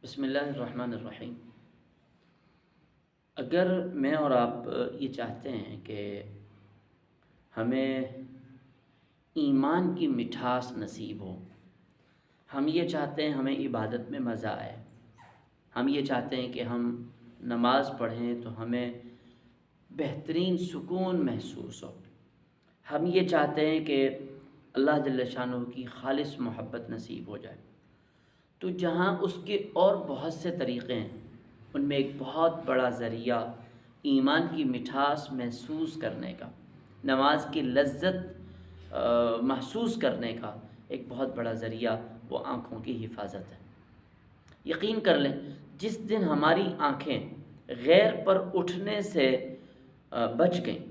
بسم اللہ الرحمن الرحیم۔ اگر میں اور آپ یہ چاہتے ہیں کہ ہمیں ایمان کی مٹھاس نصیب ہو، ہم یہ چاہتے ہیں ہمیں عبادت میں مزہ آئے، ہم یہ چاہتے ہیں کہ ہم نماز پڑھیں تو ہمیں بہترین سکون محسوس ہو، ہم یہ چاہتے ہیں کہ اللہ جل شانہ کی خالص محبت نصیب ہو جائے، تو جہاں اس کے اور بہت سے طریقے ہیں، ان میں ایک بہت بڑا ذریعہ ایمان کی مٹھاس محسوس کرنے کا، نماز کی لذت محسوس کرنے کا ایک بہت بڑا ذریعہ وہ آنکھوں کی حفاظت ہے۔ یقین کر لیں، جس دن ہماری آنکھیں غیر پر اٹھنے سے بچ گئیں،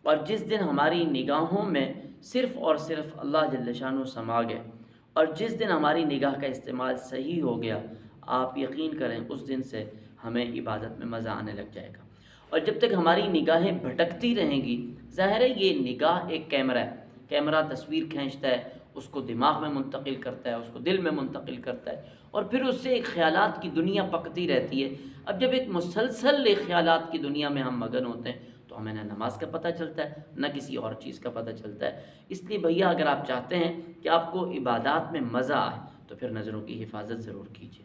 اور جس دن ہماری نگاہوں میں صرف اور صرف اللہ جل شانہ سما گئے، اور جس دن ہماری نگاہ کا استعمال صحیح ہو گیا، آپ یقین کریں اس دن سے ہمیں عبادت میں مزہ آنے لگ جائے گا۔ اور جب تک ہماری نگاہیں بھٹکتی رہیں گی، ظاہر ہے یہ نگاہ ایک کیمرہ ہے، کیمرہ تصویر کھینچتا ہے، اس کو دماغ میں منتقل کرتا ہے، اس کو دل میں منتقل کرتا ہے، اور پھر اس سے ایک خیالات کی دنیا پکتی رہتی ہے۔ اب جب ایک مسلسل ایک خیالات کی دنیا میں ہم مگن ہوتے ہیں تو ہمیں نہ نماز کا پتہ چلتا ہے نہ کسی اور چیز کا پتہ چلتا ہے۔ اس لیے بھیا، اگر آپ چاہتے ہیں کہ آپ کو عبادات میں مزہ آئے تو پھر نظروں کی حفاظت ضرور کیجیے۔